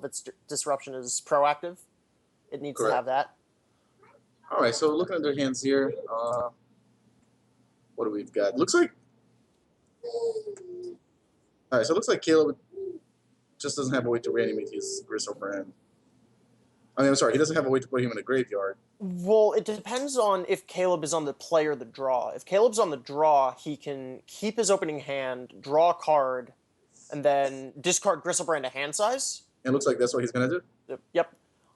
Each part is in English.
of its disruption is proactive. It needs to have that. All right, so looking at their hands here, what do we've got? Looks like. All right, so it looks like Caleb just doesn't have a way to reanimate his Griselbrand. I mean, I'm sorry, he doesn't have a way to put him in the graveyard. Well, it depends on if Caleb is on the play or the draw. If Caleb's on the draw, he can keep his opening hand, draw a card, and then discard Griselbrand to hand size. It looks like that's what he's going to do? Yep.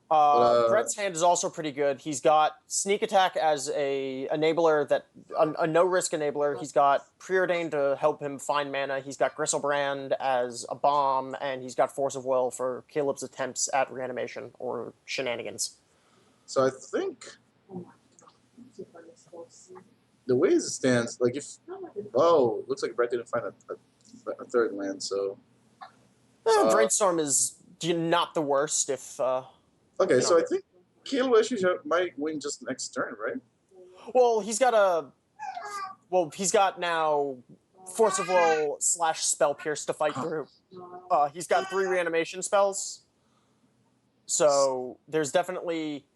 Brett's hand is also pretty good. He's got Sneak Attack as a enabler, a no-risk enabler. He's got Preordained to help him find mana. He's got Griselbrand as a bomb, and he's got Force of Will for Caleb's attempts at reanimation or shenanigans. So I think the way it stands, like if... Oh, looks like Brett didn't find a third land, so... Brainstorm is not the worst if... okay, so I think Caleb actually might win just next turn, right? Well, he's got now Force of Will / Spell Pierce to fight through. He's got 3 reanimation spells. So there's definitely...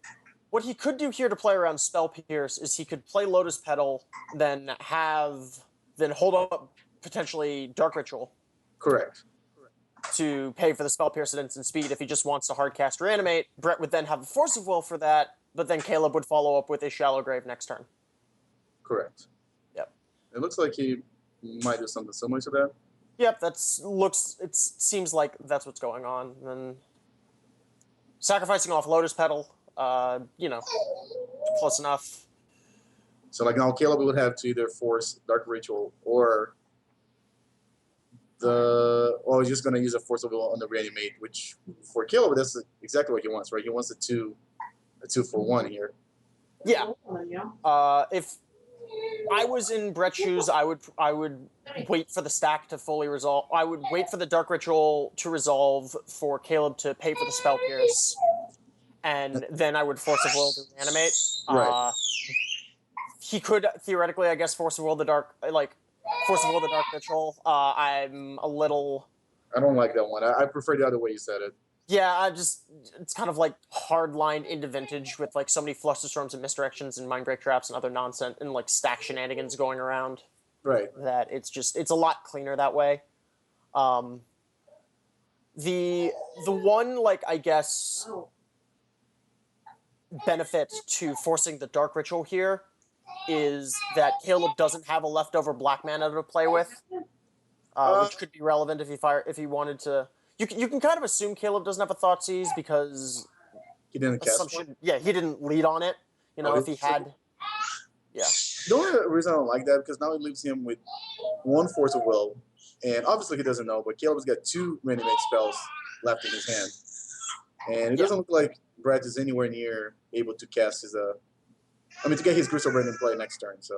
What he could do here to play around Spell Pierce is he could play Lotus Petal, then hold up potentially Dark Ritual. Correct. To pay for the Spell Pierce at instant speed. If he just wants to hardcast Reanimate, Brett would then have a Force of Will for that, but then Caleb would follow up with a Shallow Grave next turn. Correct. Yep. It looks like he might do something similar to that. Yep, it seems like that's what's going on. And then sacrificing off Lotus Petal, close enough. So like now Caleb would have to either force Dark Ritual or he's just going to use a Force of Will on the Reanimate, which for Caleb, that's exactly what he wants, right? He wants a 2-for-1 here. Yeah. If I was in Brett's shoes, I would wait for the stack to fully resolve. I would wait for the Dark Ritual to resolve for Caleb to pay for the Spell Pierce, and then I would Force of Will to reanimate. Right. He could theoretically, I guess, Force of Will the Dark Ritual. I'm a little... I don't like that one. I prefer the other way you said it. Yeah, it's kind of like hard-lined into Vintage with like so many Flusterstorms and Misdirections and Mindbreak Traps and other nonsense and like stack shenanigans going around. Right. That it's a lot cleaner that way. The one, like, I guess, benefit to forcing the Dark Ritual here is that Caleb doesn't have a leftover black mana to play with, which could be relevant if he wanted to. You can kind of assume Caleb doesn't have a Thoughtseize because he didn't cast one. Yeah, he didn't lead on it. If he had, yeah. The only reason I don't like that because now it leaves him with 1 Force of Will, and obviously he doesn't know, but Caleb's got 2 Reanimate spells left in his hand, and it doesn't look like Brett is anywhere near able to cast his to get his Griselbrand in play next turn. So,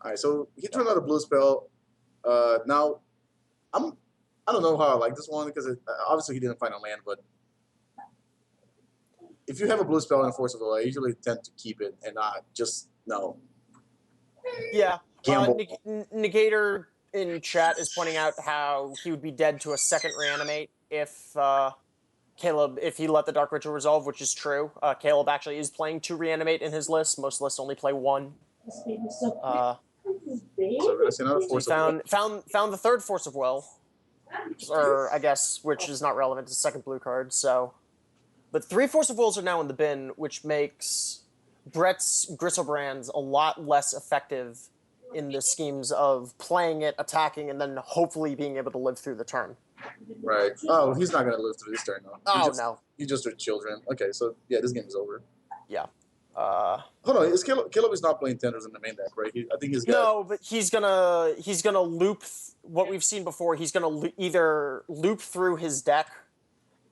all right, so he turned out a blue spell. Now, I don't know how I like this one because obviously he didn't find a land, but if you have a blue spell and Force of Will, I usually tend to keep it and not just Yeah. Gamble. Negator in chat is pointing out how he would be dead to a second reanimate if Caleb, if he let the Dark Ritual resolve, which is true. Caleb actually is playing 2 reanimate in his list. Most lists only play 1. So that's another Force of Will. Found the 3rd Force of Will, or I guess which is not relevant to the 2nd blue card. So, but 3 Force of Wills are now in the bin, which makes Brett's Griselbrands a lot less effective in the schemes of playing it, attacking, and then hopefully being able to live through the turn. Right. Oh, he's not going to live through this turn, though. No. He just are children. Okay, so, yeah, this game is over. Yeah. Hold on, Caleb is not playing Tenders in the main deck, right? I think he's got... No, but he's gonna loop what we've seen before. He's gonna either loop through his deck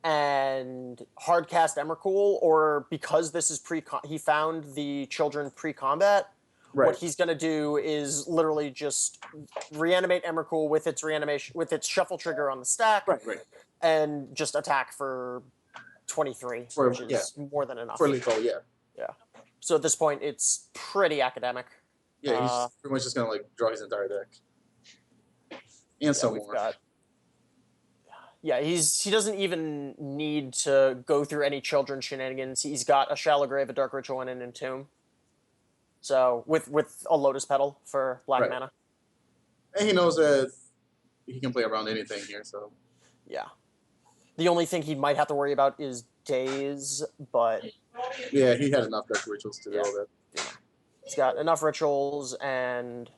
and hardcast Emrakul, or because this is he found the children pre-combat. Right. What he's gonna do is literally just reanimate Emrakul with its reanimation, with its shuffle trigger on the stack, right, and just attack for 23, which is more than enough. For lethal, yeah. Yeah. So at this point, it's pretty academic. Yeah, he's pretty much just gonna like draw his entire deck, and some more. Yeah, he doesn't even need to go through any children shenanigans. He's got a Shallow Grave, a Dark Ritual, and an Entomb. So with a Lotus Petal for black Right. mana. And he knows that he can play around anything here, so. Yeah. The only thing he might have to worry about is Daze, but Yeah, he had enough Dark Rituals to do Yeah. all that. he's got enough rituals and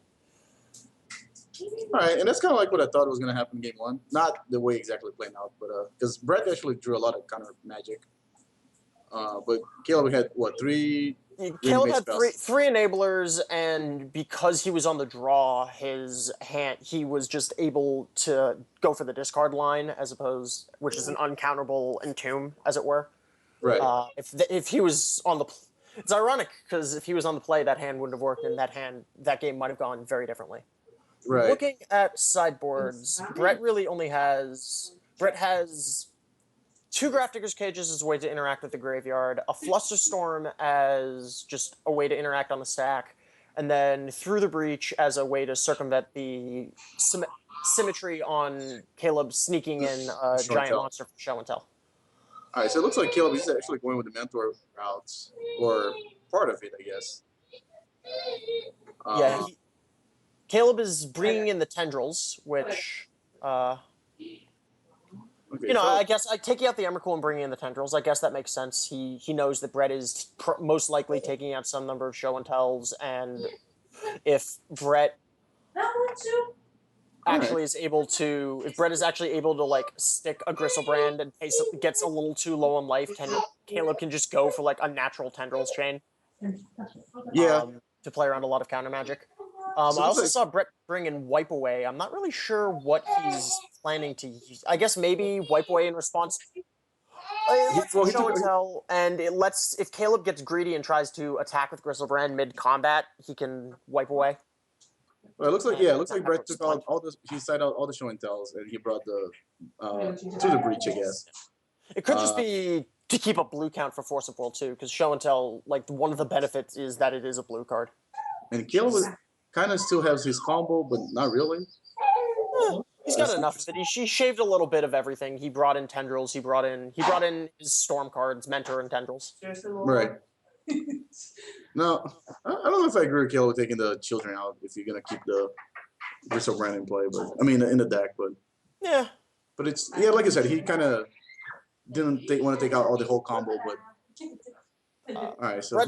All right, and that's kind of like what I thought was going to happen in game one. Not the way exactly playing out, but because Brett actually drew a lot of counter magic. But Caleb had, what, three? Caleb had three enablers, and because he was on the draw, his hand he was just able to go for the discard line as opposed, which is an uncounterable Entomb, as it were. Right. If he was on the, it's ironic because if he was on the play, that hand wouldn't have worked, and that game might have gone very differently. Right. Looking at sideboards, Brett has 2 Grafdigger's Cages as a way to interact with the graveyard, a Flusterstorm as just a way to interact on the stack, and then Through the Breach as a way to circumvent the symmetry on Caleb sneaking in a giant monster for show and tell. All right, so it looks like Caleb is actually going with the Mentor routes, or part of it, I guess. Yeah, Caleb is bringing in the Tendrils, which, okay, I guess taking out the Emrakul and bringing in the Tendrils, I guess that makes sense. He knows that Brett is most likely taking out some number of show and tells, and if Brett actually is able to, if Brett is actually able to like stick a Gristlebrand and gets a little too low on life, Caleb can just go for like a natural Tendrils chain. Yeah. To play around a lot of counter magic. I also saw Brett bring in Wipe Away. I'm not really sure what he's planning to use. I guess maybe Wipe Away in response. Show and tell, and it lets, if Caleb gets greedy and tries to attack with Gristlebrand mid-combat, he can Wipe Away. Well, it looks like Brett took he sided out all the show and tells, and he brought the to the breach, I guess. It could just be to keep a blue count for Force of Will too, because show and tell, like one of the benefits is that it is a blue card. And Caleb kind of still has his combo, but not really. He's got enough that he shaved a little bit of everything. He brought in Tendrils. He brought in his Storm cards, Mentor and Tendrils. Right. No, I don't know if I agree with Caleb taking the children out if you're gonna keep the Gristlebrand in play, but I mean in the deck, but yeah. But it's like I said, he kind of didn't want to take out all the whole combo, but. All right, so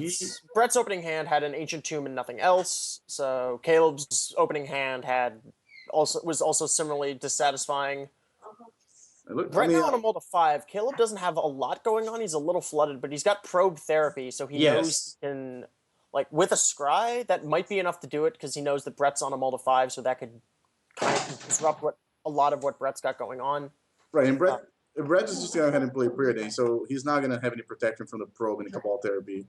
Brett's opening hand had an Ancient Tomb and nothing else. So Caleb's opening hand was also similarly dissatisfying. Brett now on a mold of 5. Caleb doesn't have a lot going on. He's a little flooded, but he's got Probe Therapy, so he knows he can, like with a Scry, that might be enough to do it because he knows that Brett's on a mold of 5, so that could kind of disrupt a lot of what Brett's got going on. Right, and Brett is just going to go ahead and play Preordain, so he's not going to have any protection from the Probe and the Cabal Therapy.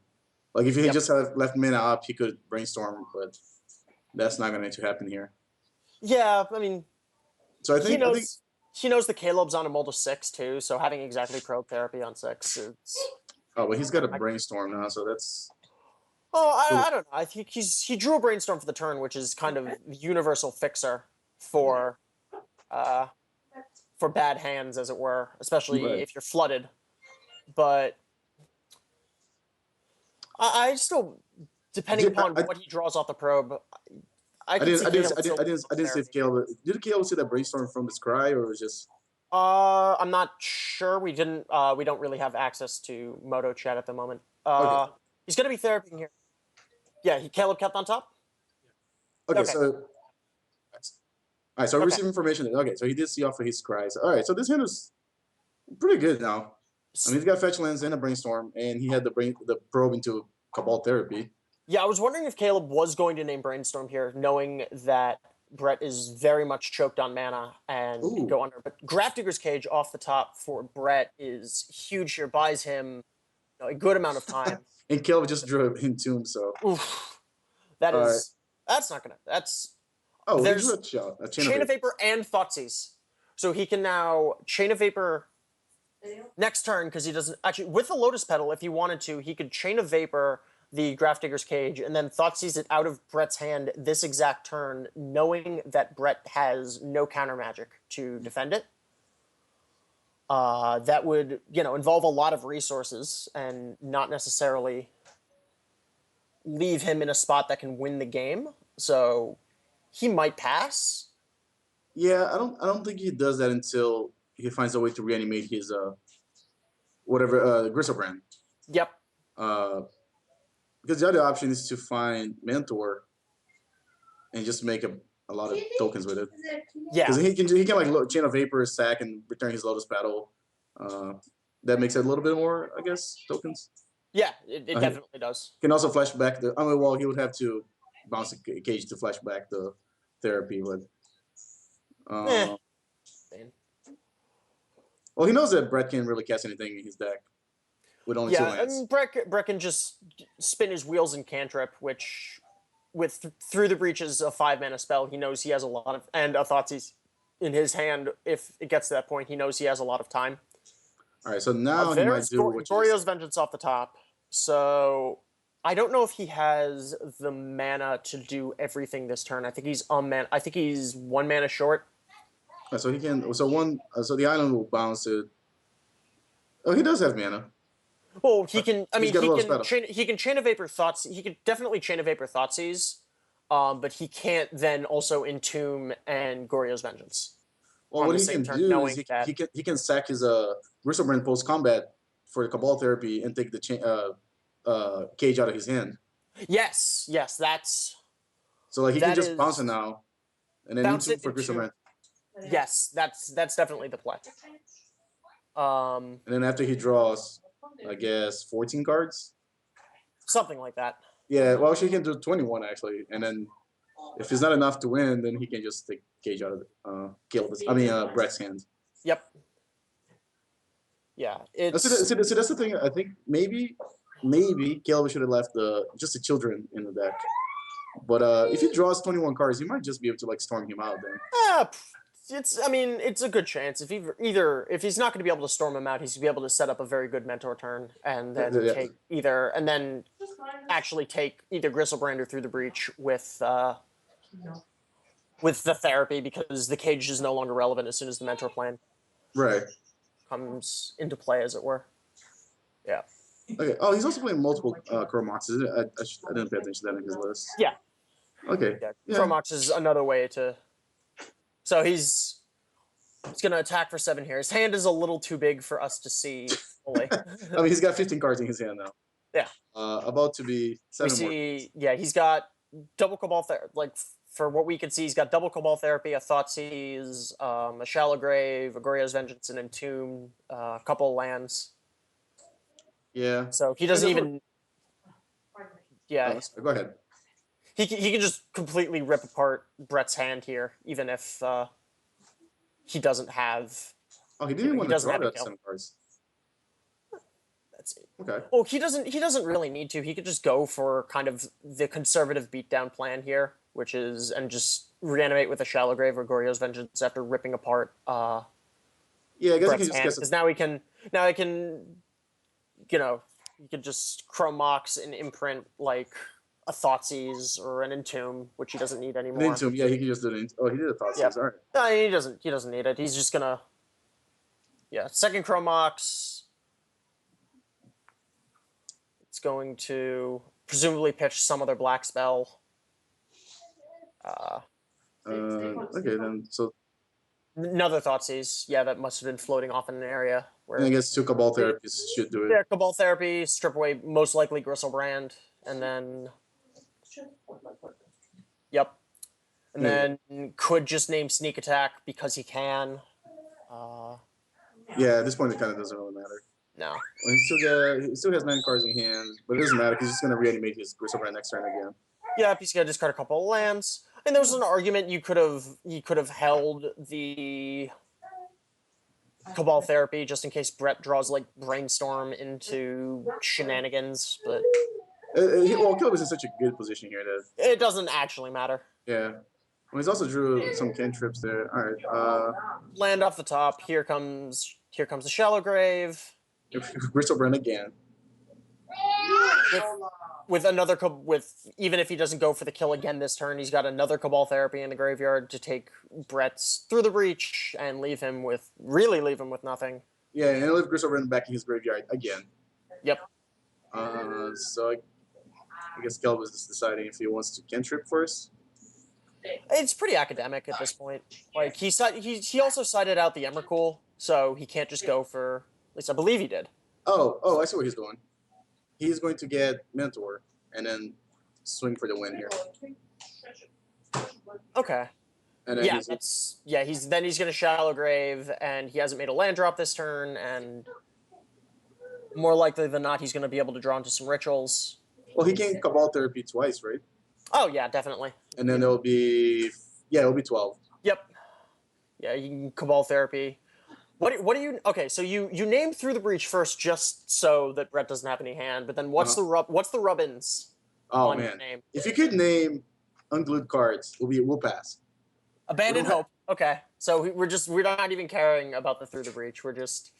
Like, if he just had left mana up, he could Brainstorm, but that's not going to happen here. Yeah, I mean, so I think he knows the Caleb's on a mold of 6, too, so having exactly Probe Therapy on 6 is... Oh, but he's got a Brainstorm now, so that's... Oh, I don't know. I think he drew a Brainstorm for the turn, which is kind of the universal fixer for bad hands, as it were, especially if you're flooded. But I still, depending upon what he draws off the Probe, I didn't see if Caleb did Caleb see that Brainstorm from the Scry, or was just. I'm not sure. We didn't. We don't really have access to Moto Chat at the moment. Okay. He's gonna be therapying here. Yeah, Caleb kept on top. Okay. So. All right, so I received information. Okay, so he did see off of his Scries. All right, so this hand is pretty good now. I mean, he's got Fetch Lands and a Brainstorm, and he had the Probe into Cabal Therapy. Yeah, I was wondering if Caleb was going to name Brainstorm here, knowing that Brett is very much choked on mana and go under. But Grafdigger's Cage off the top for Brett is huge here, buys him a good amount of time. And Caleb just drew him Tomb, so. Oof. That's not going to, that's. Oh, there's a Chain of Vapor and Thoughtseize. So he can now Chain of Vapor next turn, because he doesn't, actually, with the Lotus Petal, if he wanted to, he could Chain of Vapor the Grafdigger's Cage, and then Thoughtseize it out of Brett's hand this exact turn, knowing that Brett has no counter magic to defend it. that would, involve a lot of resources and not necessarily leave him in a spot that can win the game. So he might pass. Yeah, I don't think he does that until he finds a way to reanimate his Gristlebrand. Yep. Because the other option is to find Mentor and just make a lot of tokens with it. Yeah. Because he can like Chain of Vapor, sack, and return his Lotus Petal. That makes it a little bit more, I guess, tokens. Yeah, it definitely does. Can also flash back well, he would have to bounce a cage to flash back the therapy, but. Well, he knows that Brett can't really cast anything in his deck with only 2 lands. And Brett can just spin his wheels and cantrip, which, with Through the Breach is a 5-mana spell. He knows he has a lot of, and a Thoughtseize in his hand. If it gets to that point, he knows he has a lot of time. All right, so now he might do what Goryo's Vengeance off the top. So I don't know if he has the mana to do everything this turn. I think he's 1 mana short. So he can. So the island will bounce it. Oh, he does have mana. Well, he can. I mean, he can Chain of Vapor Thoughts. He could definitely Chain of Vapor Thoughtseize, but he can't then also Entomb and Goryo's Vengeance. Well, what he can do is he can sack his Gristlebrand post combat for the Cabal Therapy and take the cage out of his hand. Yes, that's. So like he can just bounce it now, and then Entomb for Gristlebrand. Yes, that's definitely the play. And then after he draws, I guess 14 cards, something like that. Yeah, well, she can do 21 actually, and then if it's not enough to win, then he can just take cage out of Brett's hand. Yep. Yeah, it's. So that's the thing. I think maybe Caleb should have left just the children in the deck. But if he draws 21 cards, he might just be able to like storm him out then. It's a good chance. If he's not going to be able to storm him out, he's going to be able to set up a very good mentor turn and then actually take either Gristlebrand or Through the Breach with the therapy, because the cage is no longer relevant as soon as the mentor plan comes into play, as it were. Yeah. Okay. Oh, he's also playing multiple Chromox. I didn't pay attention to that in his list. Yeah. Okay. Yeah. Chromox is another way to. So he's going to attack for 7 here. His hand is a little too big for us to see fully. I mean, he's got 15 cards in his hand now. Yeah. About to be 7 more. Yeah, he's got double Cabal Therapy. Like, for what we can see, he's got double Cabal Therapy, a Thoughtseize, a Shallow Grave, a Goryo's Vengeance, and Entomb, a couple of lands. Yeah. So he doesn't even. Yeah. Go ahead. He can just completely rip apart Brett's hand here, even if he doesn't have. Oh, he didn't want to draw that 7 cards. That's it. Okay. Well, he doesn't really need to. He could just go for kind of the conservative beatdown plan here, which is and just reanimate with a Shallow Grave or Goryo's Vengeance after ripping apart. Yeah, I guess Brett's he can just because now he can. You could just Chrome Mox and imprint like a Thoughtseize or an Entomb, which he doesn't need anymore. An Entomb, yeah, he can just do it. Oh, he did a Thoughtseize. Yep. All right. No, he doesn't need it. He's just gonna. Yeah, second Chrome Mox. It's going to presumably pitch some other black spell. Okay, then so. Another Thoughtseize. Yeah, that must have been floating off in an area where. I guess 2 Cabal Therapies should do it. Yeah, Cabal Therapy, strip away most likely Gristlebrand, and then. Yep. And then could just name Sneak Attack because he can. Yeah, at this point it kind of doesn't really matter. No. Well, he still has 9 cards in hand, but it doesn't matter because he's just going to reanimate his Gristlebrand next turn again. Yeah, he's going to discard a couple of lands. And there was an argument you could have held the Cabal Therapy just in case Brett draws like Brainstorm into shenanigans, but Caleb is in such a good position here that it doesn't actually matter. Yeah. Well, he's also drew some cantrips there. All right. Land off the top. Here comes the Shallow Grave. Gristlebrand again. With even if he doesn't go for the kill again this turn, he's got another Cabal Therapy in the graveyard to take Brett's Through the Breach and leave him with nothing. Yeah, and he'll leave Griselbrand back in his graveyard again. Yep. So I guess Caleb is just deciding if he wants to cantrip first. It's pretty academic at this point. Like he also cited out the Emrakul, so he can't just go for. At least I believe he did. Oh, I see what he's doing. He's going to get Mentor and then swing for the win here. Okay. And then he's gonna Shallow Grave, and he hasn't made a land drop this turn, and more likely than not, he's gonna be able to draw into some rituals. Well, he can Cabal Therapy twice, right? Oh yeah, definitely. And then it'll be 12. Yep. Yeah, you can Cabal Therapy. What do you? Okay, so you named Through the Breach first, just so that Brett doesn't have any hand. But then what's the rubbins? Oh on man, your name? if you could name unglued cards, we'll pass. Abandoned Hope. Okay, so we're not even caring about the Through the Breach. We're just.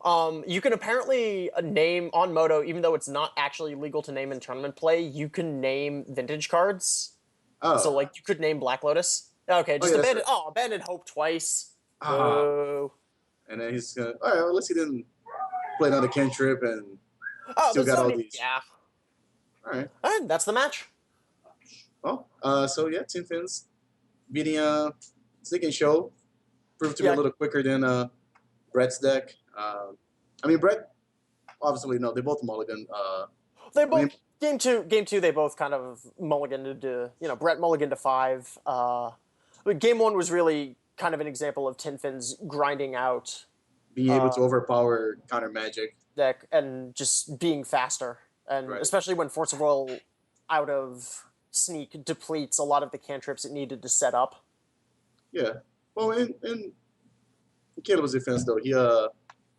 You can apparently name on Moto, even though it's not actually legal to name in tournament play. You can name vintage cards. Oh. So like you could name Black Lotus. Okay, just Abandoned Hope twice. Oh. And then he's gonna. All right, well, unless he didn't play another cantrip and still got all these. Yeah. All right. And that's the match. Well, so yeah, Team Fins beating Sneak and Show proved to be a little quicker than Brett's deck. I mean, Brett, obviously, no, they both mulligan. They both game two. They both kind of mulliganed to Brett mulliganed to 5. But game 1 was really kind of an example of Tin Fins grinding out, being able to overpower counter magic deck and just being faster, and especially when Force of Will out of Sneak depletes a lot of the cantrips it needed to set up. Yeah, well, in Caleb's defense though,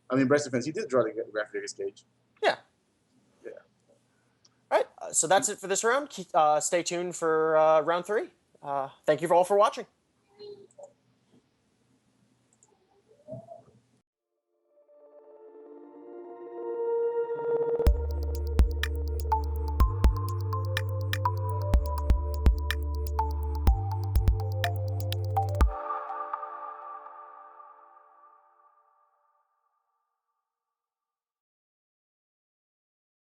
Brett's defense, he did draw the Graphic Cage. Yeah. Yeah. All right, so that's it for this round. Stay tuned for round 3. Thank you all for watching.